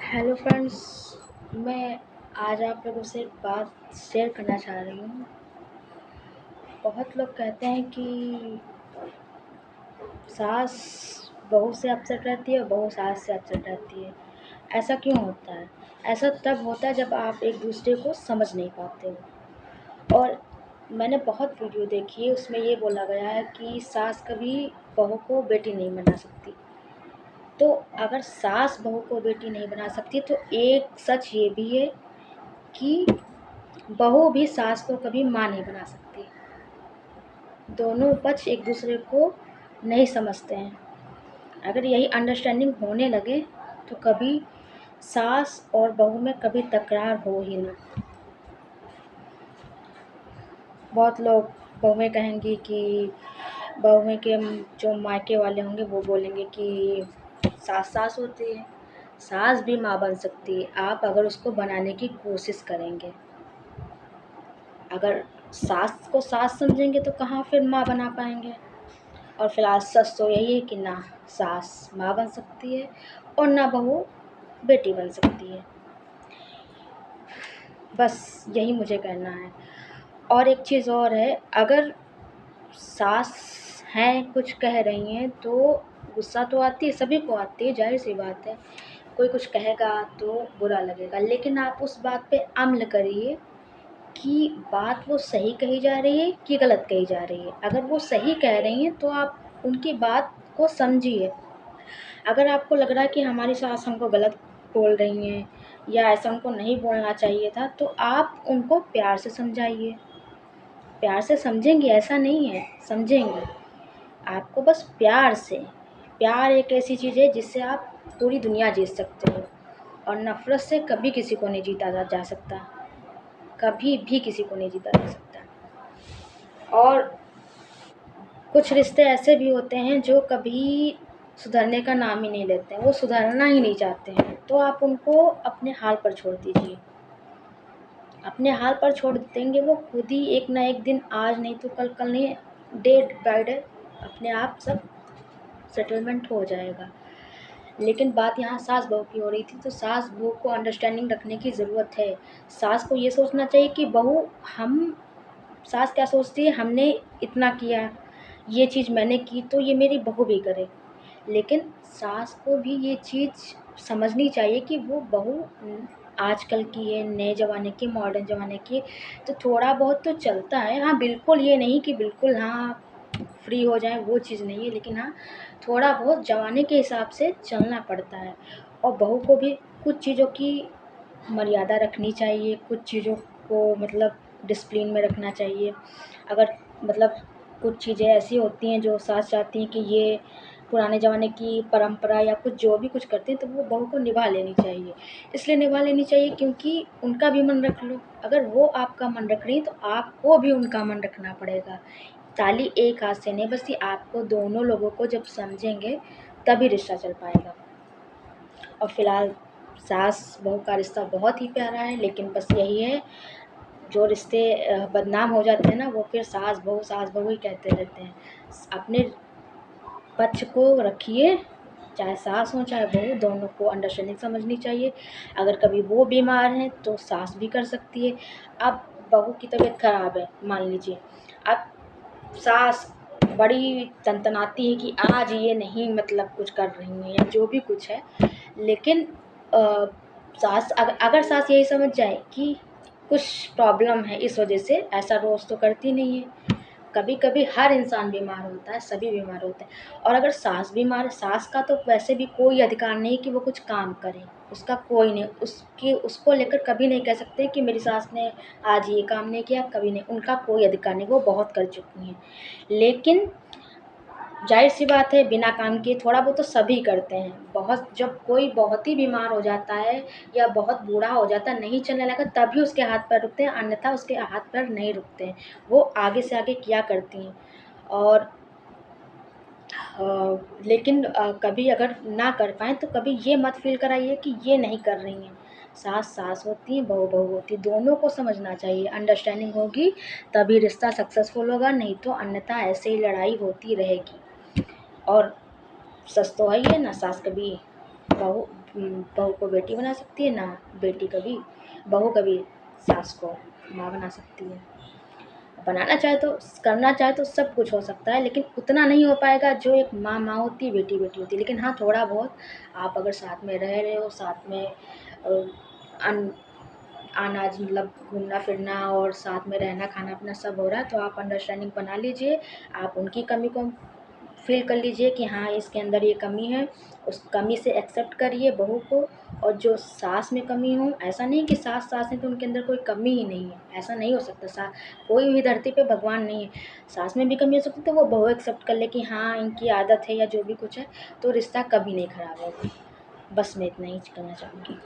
Hello friends. मैं आज आप लोगों से एक बात शेयर करना चाह रही हूँ। बहुत लोग कहते हैं कि सास बहू से अपसेट रहती है और बहू सास से अपसेट रहती है। ऐसा क्यों होता है? ऐसा तब होता है जब आप एक दूसरे को समझ नहीं पाते हो। और मैंने बहुत वीडियो देखी है, उसमें ये बोला गया है कि सास कभी बहू को बेटी नहीं बना सकती। तो अगर सास बहू को बेटी नहीं बना सकती तो एक सच ये भी है कि बहू भी सास को कभी माँ नहीं बना सकती। दोनों पक्ष एक दूसरे को नहीं समझते हैं। अगर यही अंडरस्टैंडिंग होने लगे तो कभी सास और बहू में कभी तकरार हो ही ना। बहुत लोग बहुएं कहेंगी कि बहुएं के जो मायके वाले होंगे वो बोलेंगे कि सास सास होती है, सास भी माँ बन सकती है आप अगर उसको बनाने की कोशिश करेंगे। अगर सास को सास समझेंगे तो कहाँ फिर माँ बना पाएंगे। और फिलहाल सच तो यही है कि ना सास माँ बन सकती है और ना बहू बेटी बन सकती है। बस यही मुझे कहना है। और एक चीज़ और है, अगर सास हैं कुछ कह रही हैं तो गुस्सा तो आती है, सभी को आती है, जाहिर सी बात है। कोई कुछ कहेगा तो बुरा लगेगा, लेकिन आप उस बात पे अमल करिए कि बात वो सही कही जा रही है कि गलत कही जा रही है। अगर वो सही कह रही हैं तो आप उनकी बात को समझिए। अगर आपको लग रहा है कि हमारी सास हमको गलत बोल रही हैं या ऐसा उनको नहीं बोलना चाहिए था, तो आप उनको प्यार से समझाइए। प्यार से समझेंगे ऐसा नहीं है, समझेंगे आपको बस प्यार से। प्यार एक ऐसी चीज़ है जिससे आप पूरी दुनिया जीत सकते हो, और नफ़रत से कभी किसी को नहीं जीता जा सकता, कभी भी किसी को नहीं जीता जा सकता। और कुछ रिश्ते ऐसे भी होते हैं जो कभी सुधरने का नाम ही नहीं लेते हैं, वो सुधरना ही नहीं चाहते हैं, तो आप उनको अपने हाल पर छोड़ दीजिए। अपने हाल पर छोड़ देंगे वो खुद ही एक ना एक दिन, आज नहीं तो कल, कल नहीं डे बाय डे अपने आप सब सेटलमेंट हो जाएगा। लेकिन बात यहाँ सास बहू की हो रही थी, तो सास बहू को अंडरस्टैंडिंग रखने की ज़रूरत है। सास को ये सोचना चाहिए कि बहू हम सास क्या सोचती है, हमने इतना किया, ये चीज़ मैंने की तो ये मेरी बहू भी करे। लेकिन सास को भी ये चीज़ समझनी चाहिए कि वो बहू आजकल की है, नए ज़माने की, मॉडर्न ज़माने की, तो थोड़ा बहुत तो चलता है। हाँ, बिल्कुल ये नहीं कि बिल्कुल हाँ फ्री हो जाएँ, वो चीज़ नहीं है, लेकिन हाँ थोड़ा बहुत ज़माने के हिसाब से चलना पड़ता है। और बहू को भी कुछ चीज़ों की मर्यादा रखनी चाहिए, कुछ चीज़ों को मतलब डिसिप्लिन में रखना चाहिए। अगर मतलब कुछ चीज़ें ऐसी होती हैं जो सास चाहती हैं कि ये पुराने ज़माने की परंपरा या कुछ जो भी कुछ करती हैं, तो वो बहू को निभा लेनी चाहिए। इसलिए निभा लेनी चाहिए क्योंकि उनका भी मन रख लो। अगर वो आपका मन रख रही हैं तो आपको भी उनका मन रखना पड़ेगा। ताली एक हाथ से नहीं बजती, आपको दोनों लोगों को जब समझेंगे तभी रिश्ता चल पाएगा। और फिलहाल सास बहू का रिश्ता बहुत ही प्यारा है, लेकिन बस यही है, जो रिश्ते बदनाम हो जाते हैं ना, वो फिर सास बहू ही कहते रहते हैं। अपने पक्ष को रखिए, चाहे सास हो चाहे बहू, दोनों को अंडरस्टैंडिंग समझनी चाहिए। अगर कभी वो बीमार हैं तो सास भी कर सकती है। अब बहू की तबीयत खराब है मान लीजिए, अब सास बड़ी तनतनाती है कि आज ये नहीं मतलब कुछ कर रही हैं या जो भी कुछ है, लेकिन सास अगर सास यही समझ जाए कि कुछ प्रॉब्लम है इस वजह से, ऐसा रोज़ तो करती नहीं है, कभी कभी हर इंसान बीमार होता है, सभी बीमार होते हैं। और अगर सास बीमार है, सास का तो वैसे भी कोई अधिकार नहीं कि वो कुछ काम करे, उसका कोई नहीं, उसकी उसको लेकर कभी नहीं कह सकते कि मेरी सास ने आज ये काम नहीं किया, कभी नहीं, उनका कोई अधिकार नहीं, वो बहुत कर चुकी हैं। लेकिन जाहिर सी बात है बिना काम किए थोड़ा बहुत तो सभी करते हैं। बहुत जब कोई बहुत ही बीमार हो जाता है या बहुत बूढ़ा हो जाता है, नहीं चलने लगा, तभी उसके हाथ पैर रुकते हैं, अन्यथा उसके हाथ पैर नहीं रुकते हैं, वो आगे से आगे किया करती हैं। और लेकिन कभी अगर ना कर पाएँ तो कभी ये मत फ़ील कराइए कि ये नहीं कर रही हैं। सास सास होती हैं, बहू बहू होती है, दोनों को समझना चाहिए। अंडरस्टैंडिंग होगी तभी रिश्ता सक्सेसफुल होगा, नहीं तो अन्यथा ऐसे ही लड़ाई होती रहेगी। और सच तो है ही है ना, सास कभी बहू बहू को बेटी बना सकती है, ना बेटी कभी बहू कभी सास को माँ बना सकती है। बनाना चाहे तो, करना चाहे तो सब कुछ हो सकता है, लेकिन उतना नहीं हो पाएगा जो एक माँ माँ होती है, बेटी बेटी होती है। लेकिन हाँ, थोड़ा बहुत आप अगर साथ में रह रहे हो, साथ में अन आना मतलब घूमना फिरना और साथ में रहना खाना पीना सब हो रहा है, तो आप अंडरस्टैंडिंग बना लीजिए। आप उनकी कमी को फ़ील कर लीजिए कि हाँ, इसके अंदर ये कमी है, उस कमी से एक्सेप्ट करिए बहू को। और जो सास में कमी हो, ऐसा नहीं कि सास सास है तो उनके अंदर कोई कमी ही नहीं है, ऐसा नहीं हो सकता। कोई भी धरती पे भगवान नहीं है, सास में भी कमी हो सकती है, तो वो बहू एक्सेप्ट कर ले कि हाँ, इनकी आदत है या जो भी कुछ है, तो रिश्ता कभी नहीं ख़राब होगा। बस मैं इतना ही कहना चाहूँगी।